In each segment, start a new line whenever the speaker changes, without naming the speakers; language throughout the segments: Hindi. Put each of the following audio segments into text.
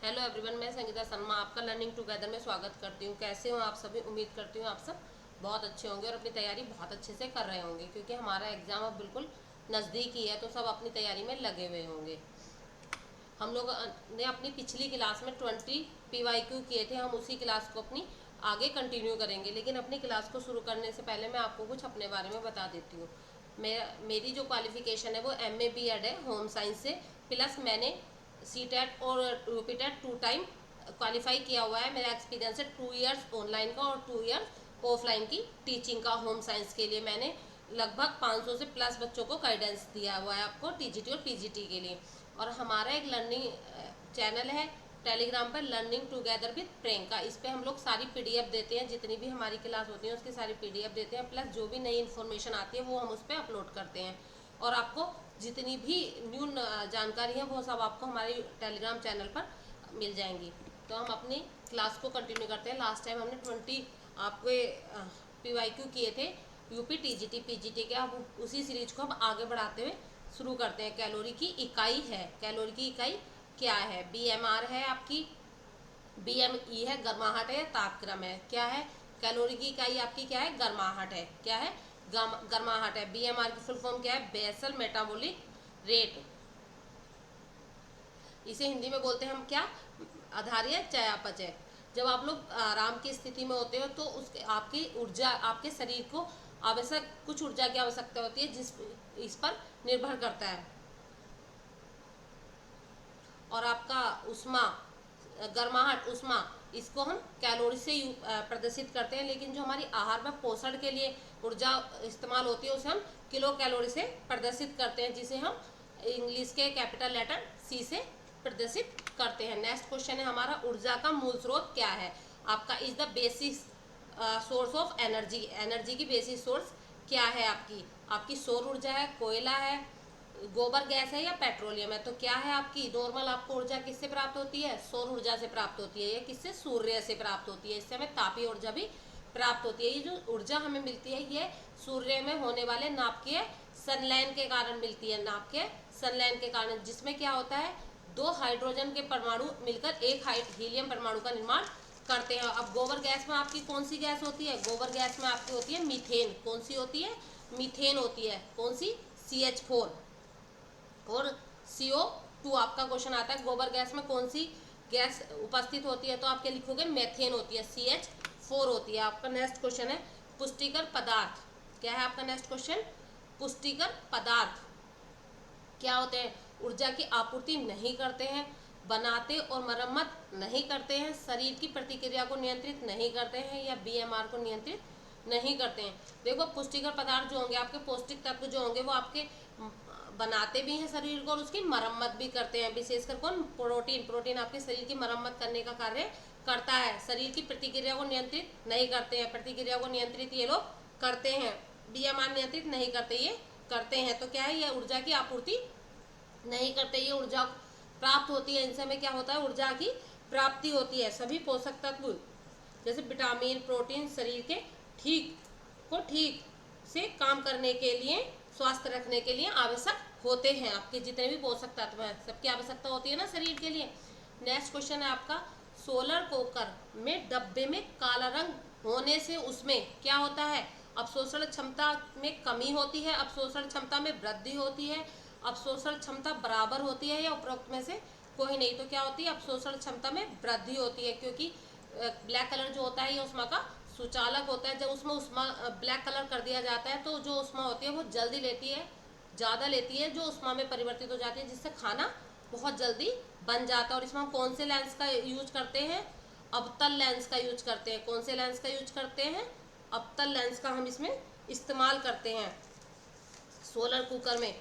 हेलो एवरीवन, मैं संगीता शर्मा आपका लर्निंग टुगेदर में स्वागत करती हूँ। कैसे हो आप सभी? उम्मीद करती हूँ आप सब बहुत अच्छे होंगे और अपनी तैयारी बहुत अच्छे से कर रहे होंगे, क्योंकि हमारा एग्ज़ाम अब बिल्कुल नज़दीक ही है, तो सब अपनी तैयारी में लगे हुए होंगे। हम लोग ने अपनी पिछली क्लास में 20 PYQ किए थे। हम उसी क्लास को अपनी आगे कंटिन्यू करेंगे, लेकिन अपनी क्लास को शुरू करने से पहले मैं आपको कुछ अपने बारे में बता देती हूँ। मेरी जो क्वालिफिकेशन है वो MA B.Ed है होम साइंस से, प्लस मैंने CTET और UPTET 2 टाइम क्वालिफाई किया हुआ है। मेरा एक्सपीरियंस है 2 इयर्स ऑनलाइन का और 2 इयर्स ऑफलाइन की टीचिंग का। होम साइंस के लिए मैंने लगभग 500 से प्लस बच्चों को गाइडेंस दिया हुआ है आपको TGT और PGT के लिए। और हमारा एक लर्निंग चैनल है टेलीग्राम पर, लर्निंग टुगेदर विद प्रियंका। इस पर हम लोग सारी PDF देते हैं, जितनी भी हमारी क्लास होती है उसकी सारी PDF देते हैं, प्लस जो भी नई इन्फॉर्मेशन आती है वो हम उस पर अपलोड करते हैं। और आपको जितनी भी न्यू जानकारी है वो सब आपको हमारे टेलीग्राम चैनल पर मिल जाएंगी। तो हम अपनी क्लास को कंटिन्यू करते हैं। लास्ट टाइम हमने 20 आपके PYQ किए थे UP TGT PGT के। अब उसी सीरीज को हम आगे बढ़ाते हुए शुरू करते हैं। कैलोरी की इकाई है, कैलोरी की इकाई क्या है? BMR है आपकी, BME है गर्माहट है या तापक्रम है, क्या है? कैलोरी की इकाई आपकी क्या है? गर्माहट है। क्या है? गर्माहट है। BMR की फुल फॉर्म क्या है? Basal metabolic rate. इसे हिंदी में बोलते हैं हम क्या? आधारीय चयापचय। जब आप लोग आराम की स्थिति में होते हो तो उसके आपकी ऊर्जा, आपके शरीर को आवश्यक कुछ ऊर्जा की आवश्यकता होती है, जिस इस पर निर्भर करता है। और आपका उष्मा, गर्माहट, उष्मा, इसको हम कैलोरी से प्रदर्शित करते हैं। लेकिन जो हमारी आहार में पोषण के लिए ऊर्जा इस्तेमाल होती है उसे हम किलो कैलोरी से प्रदर्शित करते हैं, जिसे हम इंग्लिश के कैपिटल लेटर C से प्रदर्शित करते हैं। नेक्स्ट क्वेश्चन है हमारा, ऊर्जा का मूल स्रोत क्या है? आपका is the basic source of energy. Energy की बेसिक सोर्स क्या है आपकी? आपकी सौर ऊर्जा है, कोयला है, गोबर गैस है या पेट्रोलियम है? तो क्या है आपकी? नॉर्मल आपको ऊर्जा किससे प्राप्त होती है? सौर ऊर्जा से प्राप्त होती है। या किससे? सूर्य से प्राप्त होती है। इससे हमें तापीय ऊर्जा भी प्राप्त होती है। ये जो ऊर्जा हमें मिलती है ये सूर्य में होने वाले नाभिकीय संलयन के कारण मिलती है। नाभिकीय संलयन के कारण, जिसमें क्या होता है, 2 हाइड्रोजन के परमाणु मिलकर एक हीलियम परमाणु का निर्माण करते हैं। अब गोबर गैस में आपकी कौन सी गैस होती है? गोबर गैस में आपकी होती है मीथेन। कौन सी होती है? मीथेन होती है। कौन सी? CH4 और CO2। आपका क्वेश्चन आता है गोबर गैस में कौन सी गैस उपस्थित होती है, तो आपके लिखोगे मेथेन होती है, CH4 होती है। आपका नेक्स्ट क्वेश्चन है पुष्टिकर पदार्थ। क्या है आपका नेक्स्ट क्वेश्चन? पुष्टिकर पदार्थ क्या होते हैं? ऊर्जा की आपूर्ति नहीं करते हैं, बनाते और मरम्मत नहीं करते हैं, शरीर की प्रतिक्रिया को नियंत्रित नहीं करते हैं, या BMR को नियंत्रित नहीं करते हैं। देखो, पुष्टिकर पदार्थ जो होंगे आपके, पौष्टिक तत्व जो होंगे वो आपके बनाते भी हैं शरीर को और उसकी मरम्मत भी करते हैं। विशेषकर कौन? प्रोटीन। प्रोटीन आपके शरीर की मरम्मत करने का कार्य करता है। शरीर की प्रतिक्रिया को नियंत्रित नहीं करते हैं, प्रतिक्रिया को नियंत्रित ये लोग करते हैं। BMR नियंत्रित नहीं करते, ये करते हैं। तो क्या है? ये ऊर्जा की आपूर्ति नहीं करते, ये ऊर्जा प्राप्त होती है। इनसे हमें क्या होता है? ऊर्जा की प्राप्ति होती है। सभी पोषक तत्व जैसे विटामिन, प्रोटीन शरीर के ठीक से काम करने के लिए, स्वास्थ्य रखने के लिए आवश्यक होते हैं। आपके जितने भी पोषक तत्व हैं सबकी आवश्यकता होती है ना शरीर के लिए। नेक्स्ट क्वेश्चन है आपका, सोलर कुकर में डब्बे में काला रंग होने से उसमें क्या होता है? अवशोषण क्षमता में कमी होती है, अवशोषण क्षमता में वृद्धि होती है, अवशोषण क्षमता बराबर होती है, या उपरोक्त में से कोई नहीं। तो क्या होती है? अवशोषण क्षमता में वृद्धि होती है, क्योंकि ब्लैक कलर जो होता है ये उष्मा का सुचालक होता है। जब उसमें उष्मा ब्लैक कलर कर दिया जाता है तो जो उष्मा होती है वो जल्दी लेती है, ज़्यादा लेती है, जो उष्मा में परिवर्तित हो जाती है, जिससे खाना बहुत जल्दी बन जाता है। और इसमें हम कौन से लेंस का यूज करते हैं? अवतल लेंस का यूज करते हैं। कौन से लेंस का यूज करते हैं? अवतल लेंस का हम इसमें इस्तेमाल करते हैं सोलर कुकर में।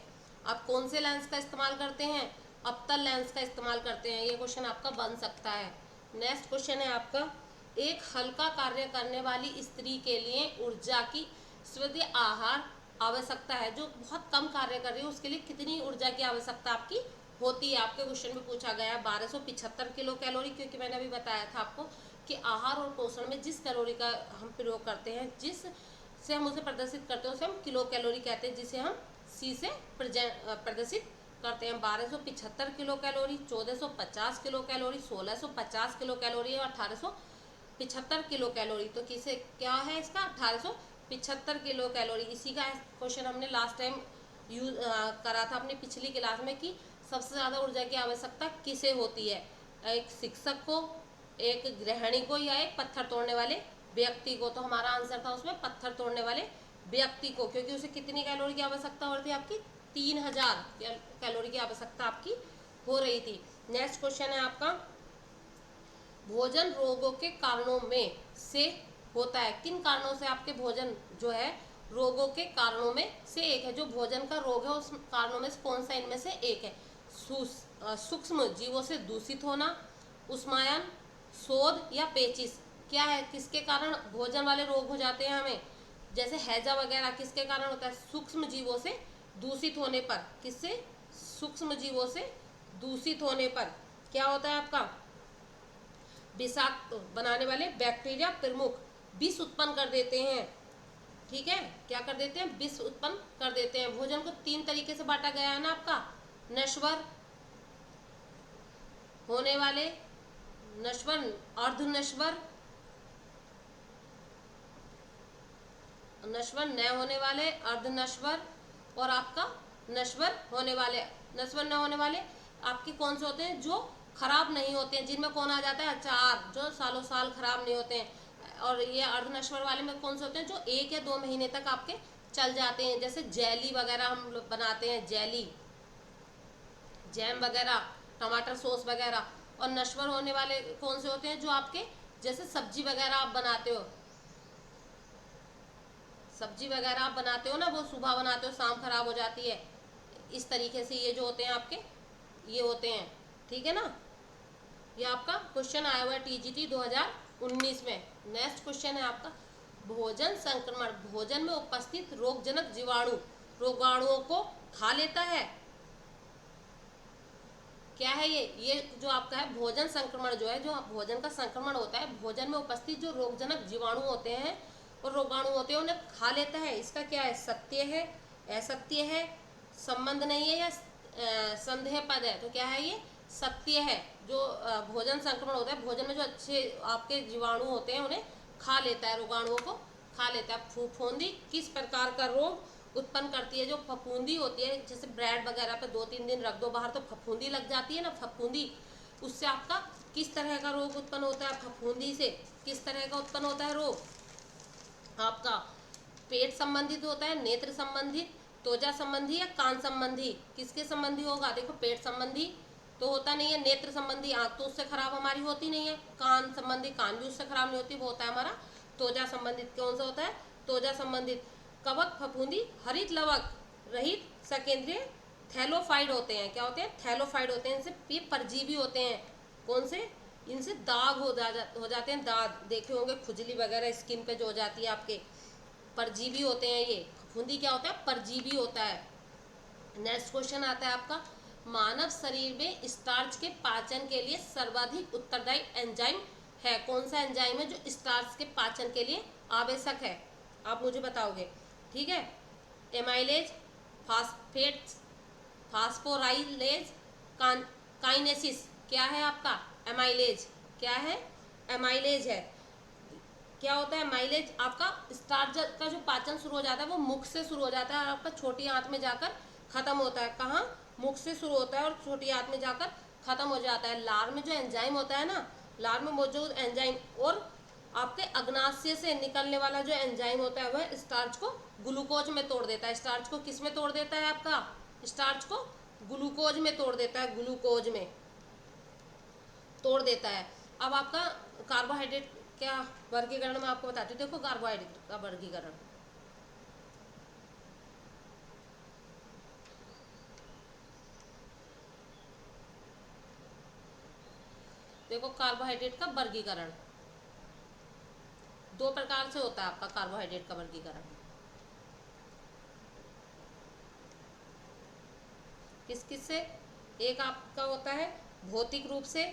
आप कौन से लेंस का इस्तेमाल करते हैं? अवतल लेंस का इस्तेमाल करते हैं। ये क्वेश्चन आपका बन सकता है। नेक्स्ट क्वेश्चन है आपका, एक हल्का कार्य करने वाली स्त्री के लिए ऊर्जा की स्वीय आहार आवश्यकता है। जो बहुत कम कार्य कर रही है उसके लिए कितनी ऊर्जा की आवश्यकता आपकी होती है? आपके क्वेश्चन में पूछा गया है 1275 किलो कैलोरी, क्योंकि मैंने अभी बताया था आपको कि आहार और पोषण में जिस कैलोरी का हम प्रयोग करते हैं, जिस से हम उसे प्रदर्शित करते हैं उसे हम किलो कैलोरी कहते हैं, जिसे हम C से प्रदर्शित करते हैं 1275 kilo calorie, 1450 kilo calorie, 1650 kilo calorie और 1875 किलो कैलोरी। तो किसे क्या है इसका 1875 किलो कैलोरी। इसी का क्वेश्चन हमने लास्ट टाइम यूज करा था अपनी पिछली क्लास में कि सबसे ज़्यादा ऊर्जा की आवश्यकता किसे होती है, एक शिक्षक को, एक गृहिणी को या एक पत्थर तोड़ने वाले व्यक्ति को। तो हमारा आंसर था उसमें पत्थर तोड़ने वाले व्यक्ति को, क्योंकि उसे कितनी कैलोरी की आवश्यकता हो रही थी आपकी 3000 कैलोरी की आवश्यकता आपकी हो रही थी। नेक्स्ट क्वेश्चन है आपका, भोजन रोगों के कारणों में से होता है। किन कारणों से आपके भोजन जो है रोगों के कारणों में से एक है। जो भोजन का रोग है उस कारणों में से कौन सा इनमें से एक है। सूक्ष्म जीवों से दूषित होना, उष्मायन, शोध या पेचिश। क्या है, किसके कारण भोजन वाले रोग हो जाते हैं हमें, जैसे हैजा वगैरह किसके कारण होता है, सूक्ष्म जीवों से दूषित होने पर। किससे, सूक्ष्म जीवों से दूषित होने पर क्या होता है आपका, विषाक्त बनाने वाले बैक्टीरिया प्रमुख विष उत्पन्न कर देते हैं। ठीक है, क्या कर देते हैं, विष उत्पन्न कर देते हैं। भोजन को 3 तरीके से बांटा गया है ना आपका, नश्वर होने वाले, नश्वर, अर्धनश्वर, नश्वर न होने वाले, अर्धनश्वर और आपका नश्वर होने वाले। नश्वर न होने वाले आपके कौन से होते हैं, जो खराब नहीं होते हैं, जिनमें कौन आ जाता है, अचार, जो सालों साल खराब नहीं होते हैं। और ये अर्धनश्वर वाले में कौन से होते हैं, जो 1 या 2 महीने तक आपके चल जाते हैं, जैसे जेली वगैरह हम लोग बनाते हैं, जेली, जैम वगैरह, टमाटर सॉस वगैरह। और नश्वर होने वाले कौन से होते हैं, जो आपके जैसे सब्जी वगैरह आप बनाते हो, सब्जी वगैरह आप बनाते हो ना, वो सुबह बनाते हो शाम खराब हो जाती है। इस तरीके से ये जो होते हैं आपके, ये होते हैं। ठीक है ना, ये आपका क्वेश्चन आया हुआ है टीजीटी 2019 में। नेक्स्ट क्वेश्चन है आपका, भोजन संक्रमण भोजन में उपस्थित रोगजनक जीवाणु रोगाणुओं को खा लेता है। क्या है ये जो आपका है भोजन संक्रमण, जो है जो भोजन का संक्रमण होता है, भोजन में उपस्थित जो रोगजनक जीवाणु होते हैं और रोगाणु होते हैं उन्हें खा लेता है। इसका क्या है, सत्य है, असत्य है, संबंध नहीं है या संदेह पद है। तो क्या है ये, सत्य है। जो भोजन संक्रमण होता है, भोजन में जो अच्छे आपके जीवाणु होते हैं उन्हें खा लेता है, रोगाणुओं को खा लेता है। फफूंदी किस प्रकार का रोग उत्पन्न करती है। जो फफूंदी होती है, जैसे ब्रेड वगैरह पे 2-3 दिन रख दो बाहर तो फफूंदी लग जाती है ना, फफूंदी, उससे आपका किस तरह का रोग उत्पन्न होता है, फफूंदी से किस तरह का उत्पन्न होता है रोग, आपका पेट संबंधित होता है, नेत्र संबंधित, त्वचा संबंधी या कान संबंधी। किसके संबंधी होगा, देखो पेट संबंधी तो होता नहीं है, नेत्र संबंधी आंख तो उससे खराब हमारी होती नहीं है, कान संबंधी कान भी उससे खराब नहीं होती, वो होता है हमारा त्वचा संबंधित। कौन सा होता है, त्वचा संबंधित। कवक फफूंदी हरित लवक रहित सकेंद्रीय थैलोफाइड होते हैं। क्या होते हैं, थैलोफाइड होते हैं। इनसे ये परजीवी होते हैं। कौन से, इनसे दाग हो जाते हैं, दाग देखे होंगे, खुजली वगैरह स्किन पे जो हो जाती है आपके, परजीवी होते हैं ये। फफूंदी क्या होता है, परजीवी होता है। नेक्स्ट क्वेश्चन आता है आपका, मानव शरीर में स्टार्च के पाचन के लिए सर्वाधिक उत्तरदायी एंजाइम है। कौन सा एंजाइम है जो स्टार्च के पाचन के लिए आवश्यक है, आप मुझे बताओगे। ठीक है, एमाइलेज, फास्फेट्स, फास्फोराइलेज, काइनेसिस। क्या है आपका, एमाइलेज। क्या है, एमाइलेज है। क्या होता है माइलेज, आपका स्टार्च का जो पाचन शुरू हो जाता है वो मुख से शुरू हो जाता है और आपका छोटी आंत में जाकर खत्म होता है। कहाँ, मुख से शुरू होता है और छोटी आंत में जाकर खत्म हो जाता है। लार में जो एंजाइम होता है ना, लार में मौजूद एंजाइम और आपके अग्नाशय से निकलने वाला जो एंजाइम होता है वह स्टार्च को ग्लूकोज में तोड़ देता है। स्टार्च को किस में तोड़ देता है, आपका स्टार्च को ग्लूकोज में तोड़ देता है, ग्लूकोज में तोड़ देता है। अब आपका कार्बोहाइड्रेट क्या वर्गीकरण में आपको बताती हूँ। देखो कार्बोहाइड्रेट का वर्गीकरण, देखो कार्बोहाइड्रेट का वर्गीकरण 2 प्रकार से होता है आपका कार्बोहाइड्रेट का वर्गीकरण। किस किस से, एक आपका होता है भौतिक रूप से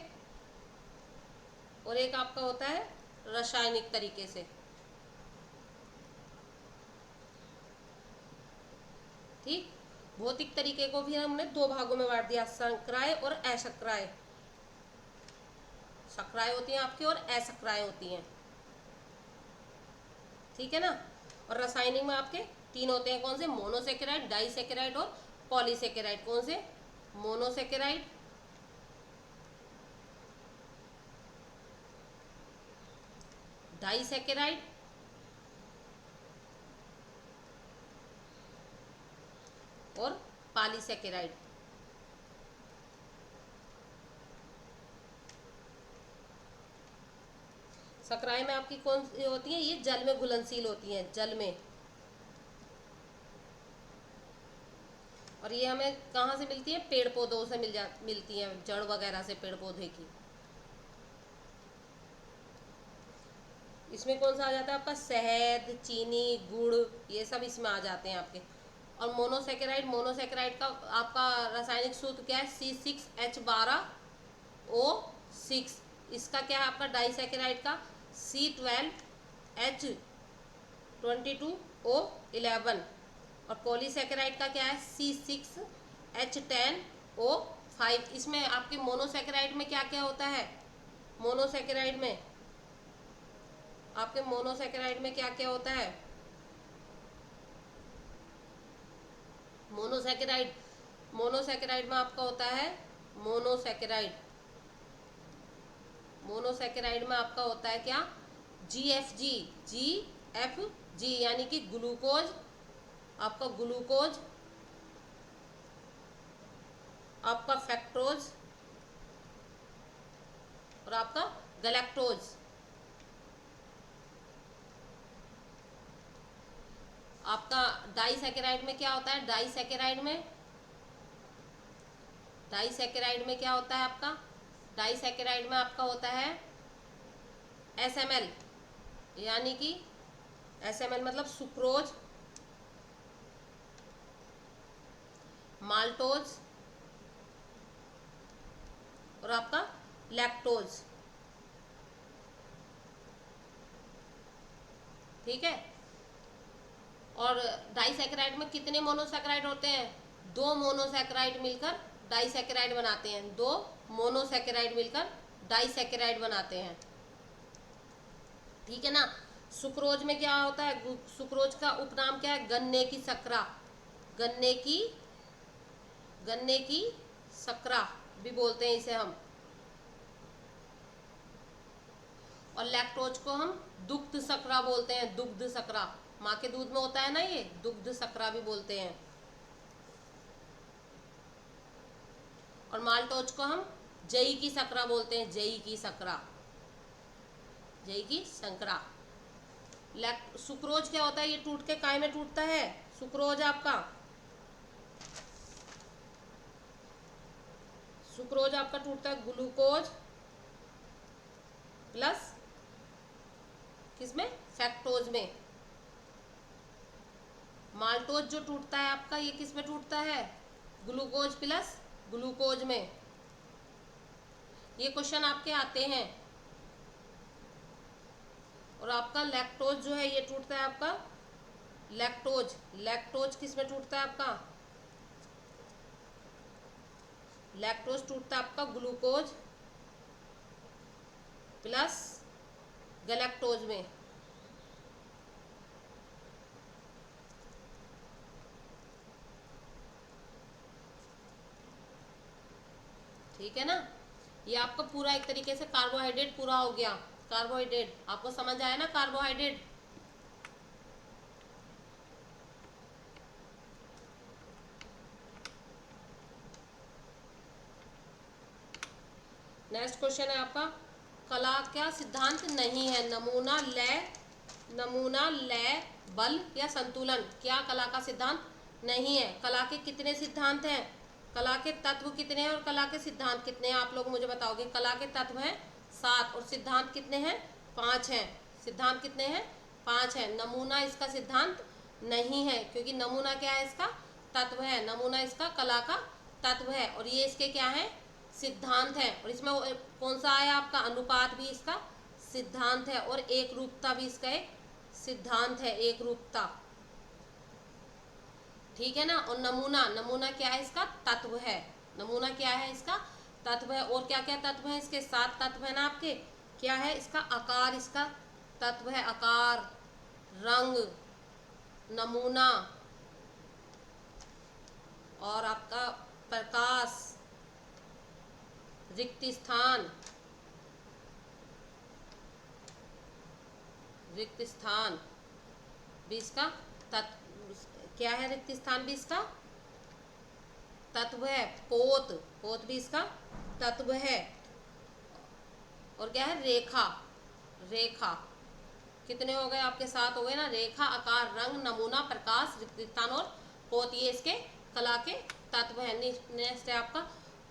और एक आपका होता है रासायनिक तरीके से। ठीक, भौतिक तरीके को भी हमने दो भागों में बांट दिया, संक्राय और असक्राय। सक्राय होती हैं आपकी और असक्राय होती हैं, ठीक है ना। और रासायनिक में आपके तीन होते हैं, कौन से? मोनोसेकेराइड, डाइसेकेराइड और पॉलीसेकेराइड। कौन से? मोनोसेकेराइड, डाइसेकेराइड और पॉलीसेकेराइड। सक्राय में आपकी कौन सी होती है? ये जल में घुलनशील होती हैं, जल में। और ये हमें कहाँ से मिलती है? पेड़ पौधों से मिलती हैं, जड़ वगैरह से, पेड़ पौधे की। इसमें कौन सा आ जाता है आपका? शहद, चीनी, गुड़, ये सब इसमें आ जाते हैं आपके। और मोनोसेकेराइड, मोनोसेकेराइड का आपका रासायनिक सूत्र क्या है? C6H12O6। इसका क्या है आपका? डाइसेकेराइड का C12H22O11। और पॉलीसेकेराइड का क्या है? C6H10O5। इसमें आपके मोनोसेकेराइड में क्या क्या होता है? मोनोसेकेराइड में आपके मोनोसेकेराइड में क्या क्या होता है? मोनोसेकेराइड, मोनोसेकेराइड में आपका होता है मोनोसेकेराइड, मोनोसेकेराइड में आपका होता है क्या? GFG, GFG यानी कि ग्लूकोज, आपका ग्लूकोज, आपका फैक्टोज और आपका गैलेक्टोज। आपका डाइसेकेराइड में क्या होता है? डाइसेकेराइड में क्या होता है आपका? डाइसेकेराइड में आपका होता है SML, यानी कि SML मतलब सुक्रोज, माल्टोज और आपका लैक्टोज, ठीक है। और डाइसेकेराइड में कितने मोनोसेकेराइड होते हैं? दो मोनोसेकेराइड मिलकर डाइसेकेराइड बनाते हैं, दो मोनोसेकेराइड मिलकर डाइसेकेराइड बनाते हैं, ठीक है ना। सुक्रोज में क्या होता है? सुक्रोज का उपनाम क्या है? गन्ने की सकरा, गन्ने की सकरा भी बोलते हैं इसे हम। और लैक्टोज को हम दुग्ध सकरा बोलते हैं, दुग्ध सकरा, माँ के दूध में होता है ना, ये दुग्ध सकरा भी बोलते हैं। और माल्टोज को हम जई की सकरा बोलते हैं, जई की सकरा, जई की संकरा। सुक्रोज क्या होता है? ये टूट के काय में टूटता है? सुक्रोज आपका, सुक्रोज आपका टूटता है ग्लूकोज प्लस किसमें? फैक्टोज में। माल्टोज जो टूटता है आपका, ये किस में टूटता है? ग्लूकोज प्लस ग्लूकोज में। ये क्वेश्चन आपके आते हैं। और आपका लैक्टोज जो है ये टूटता है आपका लैक्टोज, लैक्टोज किस में टूटता है आपका? लैक्टोज टूटता है आपका ग्लूकोज प्लस गैलेक्टोज में, ठीक है ना। ये आपका पूरा एक तरीके से कार्बोहाइड्रेट पूरा हो गया। कार्बोहाइड्रेट आपको समझ आया ना? कार्बोहाइड्रेट, नेक्स्ट क्वेश्चन है आपका, कला क्या सिद्धांत नहीं है? नमूना लय बल या संतुलन, क्या कला का सिद्धांत नहीं है? कला के कितने सिद्धांत हैं? कला के तत्व कितने हैं और कला के सिद्धांत कितने हैं? आप लोग मुझे बताओगे। कला के तत्व हैं 7 और सिद्धांत कितने हैं? 5 हैं। सिद्धांत कितने हैं? 5 हैं। नमूना इसका सिद्धांत नहीं है, क्योंकि नमूना क्या है? इसका तत्व है। नमूना इसका कला का तत्व है और ये इसके क्या है? सिद्धांत है। और इसमें कौन सा आया आपका? अनुपात भी इसका सिद्धांत है और एक रूपता भी इसका एक सिद्धांत है, एक रूपता, ठीक है ना। और नमूना, नमूना क्या है इसका? तत्व है। नमूना क्या है इसका? तत्व है। और क्या क्या तत्व है इसके? 7 तत्व है ना आपके। क्या है इसका? आकार इसका तत्व है, आकार, रंग, नमूना, और आपका प्रकाश, रिक्त स्थान, रिक्त स्थान भी इसका तत्व क्या है? रिक्त स्थान भी इसका तत्व है। पोत, पोत भी इसका तत्व है। और क्या है? रेखा, रेखा। कितने हो गए आपके? 7 हो गए ना। रेखा, आकार, रंग, नमूना, प्रकाश, रिक्त स्थान और पोत, ये इसके कला के तत्व है। नेक्स्ट है आपका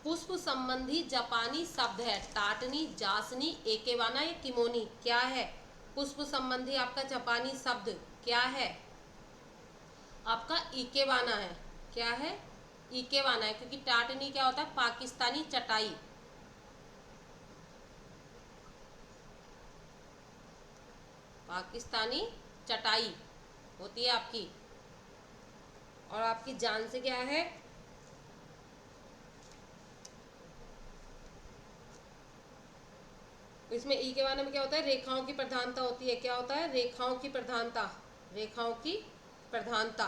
पुष्प संबंधी जापानी शब्द है। टाटनी, जासनी, एकेबाना या किमोनी, क्या है? पुष्प संबंधी आपका जापानी शब्द क्या है? आपका इकेबाना है। क्या है? इकेबाना है, क्योंकि टाटनी क्या होता है? पाकिस्तानी चटाई। पाकिस्तानी चटाई होती है आपकी। और आपकी जान से क्या है? इसमें ई के बारे में क्या होता है? रेखाओं की प्रधानता होती है। क्या होता है? रेखाओं की प्रधानता, रेखाओं की प्रधानता।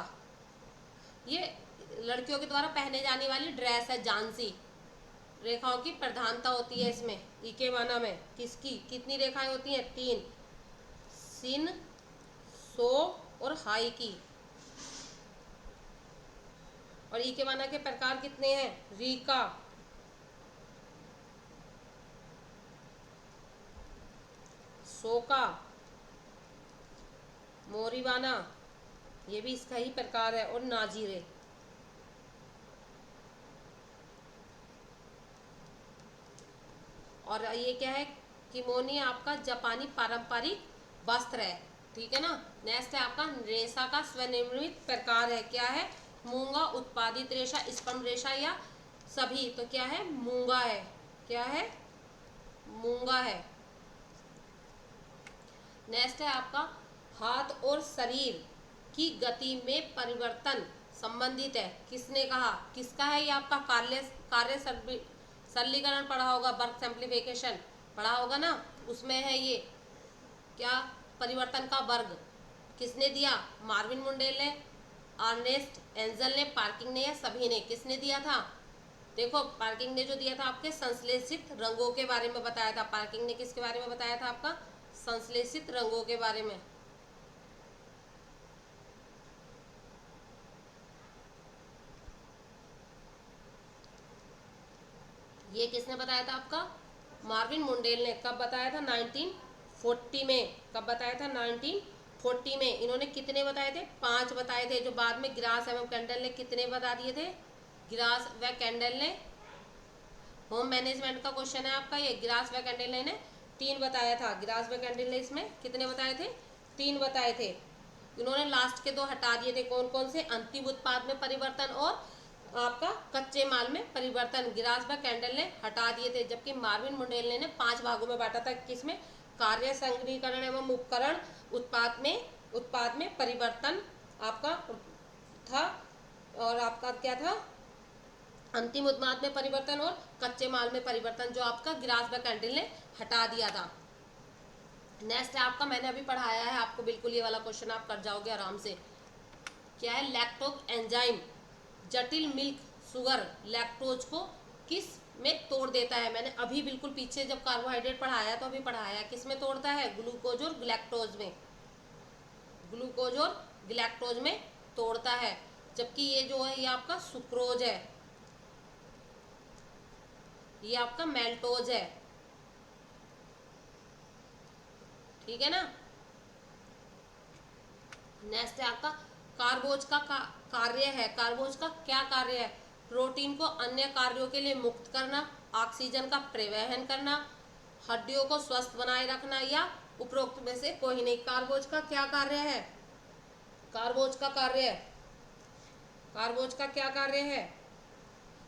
ये लड़कियों के द्वारा पहने जाने वाली ड्रेस है, जानसी। रेखाओं की प्रधानता होती है इसमें, इकेबाना में। किसकी? कितनी रेखाएं होती हैं? 3, सिन, सो और हाई की। और इकेबाना के प्रकार कितने हैं? रीका, सोका, मोरीबाना, ये भी इसका ही प्रकार है, और नाजीरे। और ये क्या है? किमोनी आपका जापानी पारंपरिक वस्त्र है। ठीक है ना। नेक्स्ट है आपका रेशा का स्वनिर्मित प्रकार है। क्या है? मूंगा, उत्पादित रेशा, स्पर्म रेशा या सभी। तो क्या है? मूंगा है। क्या है? मूंगा है। नेक्स्ट है आपका हाथ और शरीर की गति में परिवर्तन संबंधित है। किसने कहा? किसका है ये? आपका कार्य कार्य सरलीकरण पढ़ा होगा, वर्क सिंप्लीफिकेशन पढ़ा होगा ना, उसमें है ये। क्या? परिवर्तन का वर्ग। किसने दिया? मार्विन मुंडेल ने, अर्नेस्ट एंजल ने, पार्किंग ने या सभी ने? किसने दिया था? देखो, पार्किंग ने जो दिया था आपके संश्लेषित रंगों के बारे में बताया था। पार्किंग ने किसके बारे में बताया था? आपका संश्लेषित रंगों के बारे में। ये किसने बताया था? आपका मार्विन मुंडेल ने। कब बताया था? 1940 में। कब बताया था? 1940 में। इन्होंने कितने बताए थे? 5 बताए थे, जो बाद में ग्रास एवं कैंडल ने कितने बता दिए थे? ग्रास व कैंडल ने, होम मैनेजमेंट का क्वेश्चन है आपका ये। ग्रास व कैंडल ने 3 बताया था। ग्रास व कैंडल ने इसमें कितने बताए थे? 3 बताए थे। इन्होंने लास्ट के 2 हटा दिए थे। कौन कौन से? अंतिम उत्पाद में परिवर्तन और आपका कच्चे माल में परिवर्तन। गिरास व कैंडल ने हटा दिए थे, जबकि मार्विन मुंडेल ने 5 भागों में बांटा था। किसमें? कार्य संग्रहीकरण एवं उपकरण, उत्पाद में परिवर्तन आपका था, और आपका क्या था? अंतिम उत्पाद में परिवर्तन और कच्चे माल में परिवर्तन, जो आपका गिरास व कैंडल ने हटा दिया था। नेक्स्ट है आपका, मैंने अभी पढ़ाया है आपको, बिल्कुल ये वाला क्वेश्चन आप कर जाओगे आराम से। क्या है? लैक्टोज एंजाइम जटिल मिल्क शुगर लैक्टोज को किस में तोड़ देता है? मैंने अभी बिल्कुल पीछे जब कार्बोहाइड्रेट पढ़ाया तो अभी पढ़ाया, किस में तोड़ता है? ग्लूकोज और ग्लैक्टोज में। ग्लूकोज और ग्लैक्टोज में तोड़ता है। जबकि ये जो है, ये आपका सुक्रोज है, ये आपका मेल्टोज है। ठीक है ना। नेक्स्ट है आपका कार्बोज का कार्य है। कार्बोज का क्या कार्य है? प्रोटीन को अन्य कार्यों के लिए मुक्त करना, ऑक्सीजन का परिवहन करना, हड्डियों को स्वस्थ बनाए रखना, या उपरोक्त में से कोई नहीं। कार्बोज का क्या कार्य है? कार्बोज का कार्य, कार्बोज का क्या कार्य है?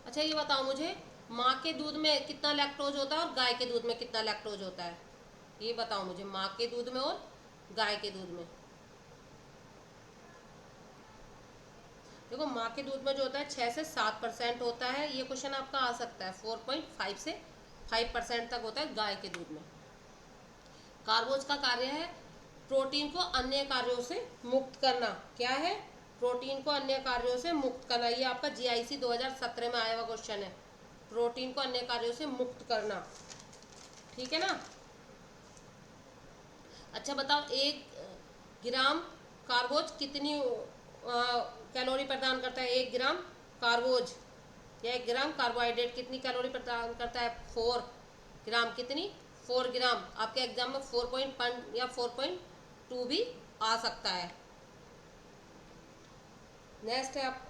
अच्छा ये बताओ मुझे, माँ के दूध में कितना लैक्टोज होता है और गाय के दूध में कितना लैक्टोज होता है? ये बताओ मुझे, माँ के दूध में और गाय के दूध में। देखो माँ के दूध में जो होता है 6 से 7% होता है, ये क्वेश्चन आपका आ सकता है। 4.5 से 5% तक होता है गाय के दूध में। कार्बोज का कार्य है प्रोटीन को अन्य कार्यों से मुक्त करना। क्या है? प्रोटीन को अन्य कार्यों से मुक्त करना। ये आपका जीआईसी 2017 में आया हुआ क्वेश्चन है, प्रोटीन को अन्य कार्यों से मुक्त करना। ठीक है ना। अच्छा बताओ, 1 ग्राम कार्बोज कितनी कैलोरी प्रदान करता है? 1 ग्राम कार्बोज या 1 ग्राम कार्बोहाइड्रेट कितनी कैलोरी प्रदान करता है? 4 ग्राम। कितनी? 4 ग्राम। आपके एग्जाम में 4.1 या 4.2 भी आ सकता है। नेक्स्ट है आप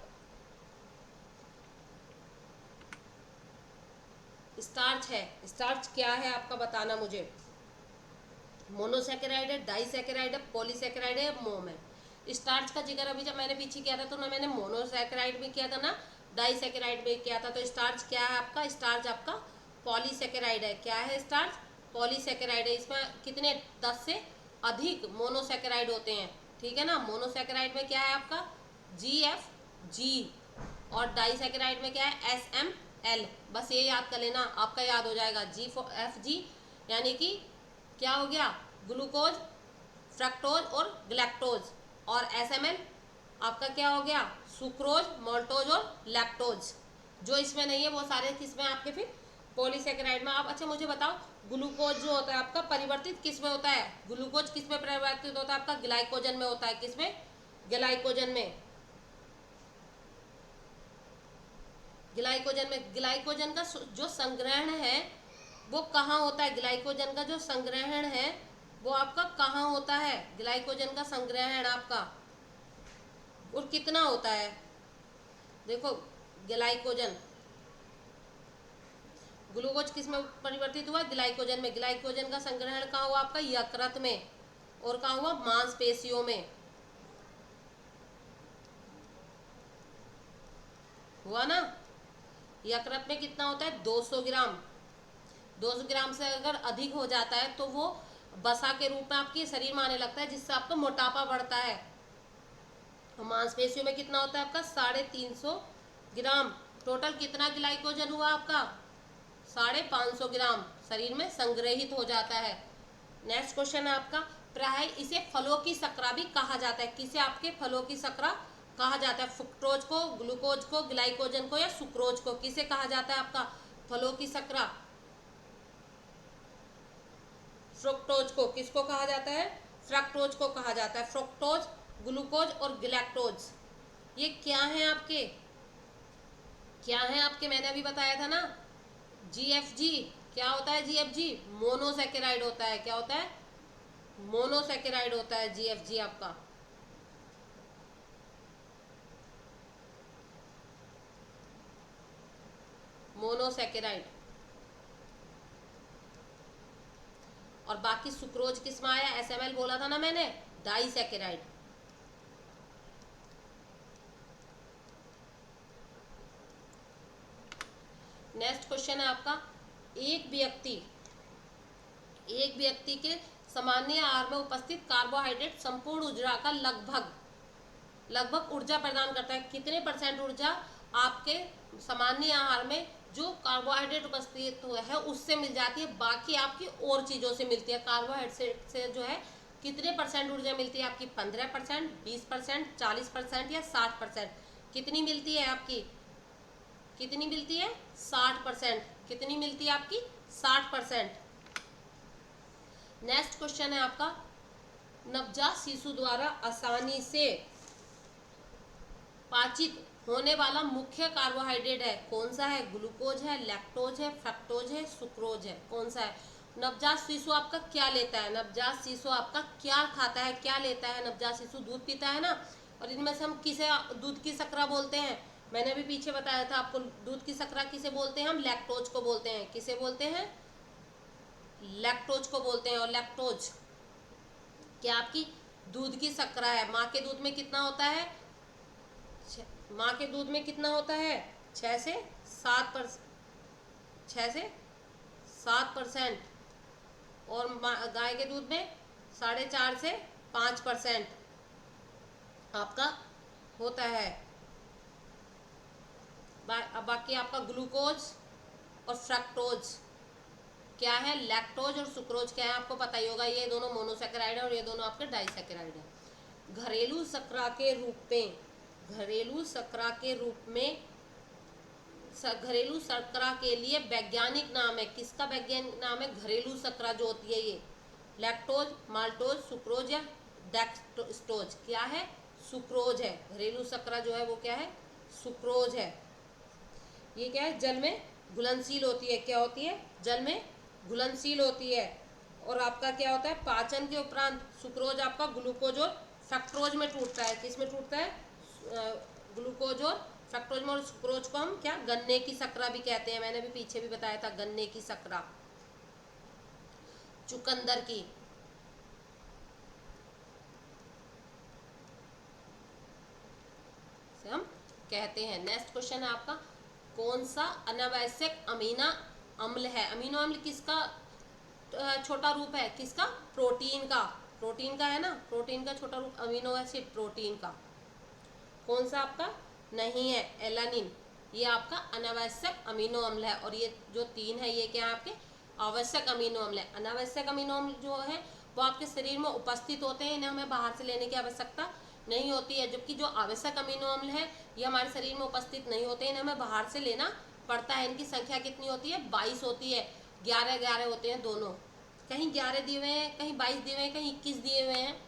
स्टार्च है। स्टार्च क्या है आपका बताना मुझे। मोनोसैकेराइड है, डाइसैकेराइड है, पॉलीसैकेराइड है या मोम है। स्टार्च का जिक्र अभी जब मैंने पीछे किया था तो ना मैंने मोनोसैकेराइड में किया था ना डाइसैकेराइड में किया था। तो स्टार्च क्या है आपका? स्टार्च आपका पॉलीसैकेराइड है। क्या है? स्टार्च पॉलीसैकेराइड है। इसमें कितने 10 से अधिक मोनोसैकेराइड होते हैं। ठीक है ना। मोनोसैकेराइड में क्या है आपका? GFG। और डाइसैकेराइड में क्या है? SML। बस ये याद कर लेना, आपका याद हो जाएगा। GFG यानी कि क्या हो गया? ग्लूकोज, फ्रक्टोज और ग्लैक्टोज। और SML आपका क्या हो गया? सुक्रोज, माल्टोज और लैक्टोज। जो इसमें नहीं है वो सारे किसमें आपके फिर पॉलीसेकेराइड में। आप अच्छा मुझे बताओ, ग्लूकोज जो होता है आपका परिवर्तित किस में होता है? ग्लूकोज किस में परिवर्तित होता है आपका? ग्लाइकोजन में होता है। किसमें? ग्लाइकोजन में। ग्लाइकोजन में। ग्लाइकोजन का जो संग्रहण है वो कहाँ होता है? ग्लाइकोजन का जो संग्रहण है वो आपका कहाँ होता है? ग्लाइकोजन का संग्रहण आपका और कितना होता है? देखो ग्लाइकोजन, ग्लूकोज किस में परिवर्तित हुआ? ग्लाइकोजन में। ग्लाइकोजन का संग्रहण कहाँ हुआ आपका? यकृत में। और कहाँ हुआ? मांसपेशियों में हुआ ना। यकृत में कितना होता है? 200 ग्राम। 200 ग्राम से अगर अधिक हो जाता है तो वो वसा के रूप में आपके शरीर में आने लगता है, जिससे आपका मोटापा बढ़ता है। तो मांसपेशियों में कितना होता है आपका? 350 ग्राम। टोटल कितना ग्लाइकोजन हुआ आपका? 550 ग्राम शरीर में संग्रहित हो जाता है। नेक्स्ट क्वेश्चन है आपका, प्राय इसे फलों की शकरा भी कहा जाता है। किसे आपके फलों की शकरा कहा जाता है? फ्रुक्टोज को, ग्लूकोज को, ग्लाइकोजन को या सुक्रोज को? किसे कहा जाता है आपका फलों की शकरा? फ्रुक्टोज को। किसको कहा जाता है? फ्रक्टोज को कहा जाता है। फ्रुक्टोज, ग्लूकोज और ग्लैक्टोज ये क्या है आपके? क्या है आपके? मैंने अभी बताया था ना, GFG। क्या होता है GFG? मोनोसैकेराइड होता है। क्या होता है? मोनोसैकेराइड होता है GFG आपका। मोनोसैकेराइड। और बाकी सुक्रोज किस में आया? SML बोला था ना मैंने, डाइसैकेराइड। नेक्स्ट क्वेश्चन है आपका, एक व्यक्ति के सामान्य आहार में उपस्थित कार्बोहाइड्रेट संपूर्ण ऊर्जा का लगभग ऊर्जा प्रदान करता है। कितने % ऊर्जा आपके सामान्य आहार में जो कार्बोहाइड्रेट उपस्थित है उससे मिल जाती है, बाकी आपकी और चीज़ों से मिलती है। कार्बोहाइड्रेट से जो है कितने % ऊर्जा मिलती है आपकी? 15%, 20%, 40% या 60%? कितनी मिलती है आपकी? कितनी मिलती है? 60%। कितनी मिलती है आपकी? 60%। नेक्स्ट क्वेश्चन है आपका, नवजात शिशु द्वारा आसानी से पाचित होने वाला मुख्य कार्बोहाइड्रेट है कौन सा है? ग्लूकोज है, लैक्टोज है, फ्रक्टोज है, सुक्रोज है? कौन सा है? नवजात शिशु आपका क्या लेता है? नवजात शिशु आपका क्या खाता है, क्या लेता है? नवजात शिशु दूध पीता है ना। और इनमें से हम किसे दूध की शकरा बोलते हैं? मैंने अभी पीछे बताया था आपको, दूध की शकरा किसे बोलते हैं? हम लैक्टोज को बोलते हैं। किसे बोलते हैं? लैक्टोज को बोलते हैं। और लैक्टोज क्या आपकी दूध की शकरा है। माँ के दूध में कितना होता है? माँ के दूध में कितना होता है? 6 से 7%। और गाय के दूध में 4.5 से 5% आपका होता है। अब बाकी आपका ग्लूकोज और फ्रक्टोज क्या है, लैक्टोज और सुक्रोज क्या है, आपको पता ही होगा, ये दोनों मोनोसेकेराइड है और ये दोनों आपके डाइसेकेराइड है। घरेलू शर्करा के रूप में, घरेलू शर्करा के रूप में, घरेलू शर्करा के लिए वैज्ञानिक नाम है, किसका वैज्ञानिक नाम है, घरेलू शर्करा जो होती है ये, लैक्टोज, माल्टोज, सुक्रोज या डेक्सटोज, क्या है, सुक्रोज है। घरेलू शर्करा जो है वो क्या है, सुक्रोज है। ये क्या है, जल में घुलनशील होती है, क्या होती है, जल में घुलनशील होती है। और आपका क्या होता है, पाचन के उपरांत सुक्रोज आपका ग्लूकोज और फ्रक्टोज में टूटता है, किस में टूटता है, ग्लूकोज और फ्रक्टोज में। और सुक्रोज को हम क्या, गन्ने की शर्करा भी कहते हैं, मैंने भी पीछे भी बताया था, गन्ने की शर्करा, चुकंदर की। से हम कहते हैं। नेक्स्ट क्वेश्चन है आपका, कौन सा अनावश्यक अमीना अम्ल है, अमीनो अम्ल किसका छोटा रूप है, किसका, प्रोटीन का, प्रोटीन का है ना, प्रोटीन का छोटा रूप अमीनो एसिड, प्रोटीन का। कौन सा आपका, नहीं है, एलानिन, ये आपका अनावश्यक अमीनो अम्ल है। और ये जो 3 है ये क्या है, आपके आवश्यक अमीनो अम्ल है। अनावश्यक अमीनो अम्ल जो है वो आपके शरीर में उपस्थित होते हैं, इन्हें हमें बाहर से लेने की आवश्यकता नहीं होती है। जबकि जो आवश्यक अमीनो अम्ल है ये हमारे शरीर में उपस्थित नहीं होते, इन्हें हमें बाहर से लेना पड़ता है। इनकी संख्या कितनी होती है, 22 होती है, 11-11 होते हैं दोनों, कहीं 11 दिए हुए हैं, कहीं 22 दिए हुए हैं, कहीं 21 दिए हुए हैं।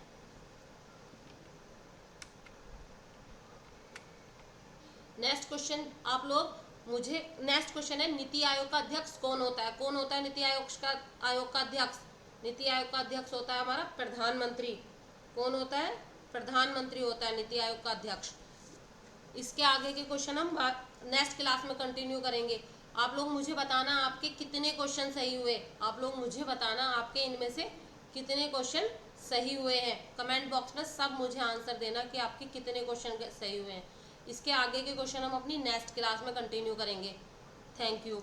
नेक्स्ट क्वेश्चन आप लोग मुझे, नेक्स्ट क्वेश्चन है, नीति आयोग का अध्यक्ष कौन होता है, कौन होता है नीति आयोग का अध्यक्ष, नीति आयोग का अध्यक्ष होता है हमारा प्रधानमंत्री। कौन होता है, प्रधानमंत्री होता है नीति आयोग का अध्यक्ष। इसके आगे के क्वेश्चन हम नेक्स्ट क्लास में कंटिन्यू करेंगे। आप लोग मुझे बताना आपके कितने क्वेश्चन सही हुए, आप लोग मुझे बताना आपके इनमें से कितने क्वेश्चन सही हुए हैं। कमेंट बॉक्स में सब मुझे आंसर देना कि आपके कितने क्वेश्चन सही हुए हैं। इसके आगे के क्वेश्चन हम अपनी नेक्स्ट क्लास में कंटिन्यू करेंगे। Thank you.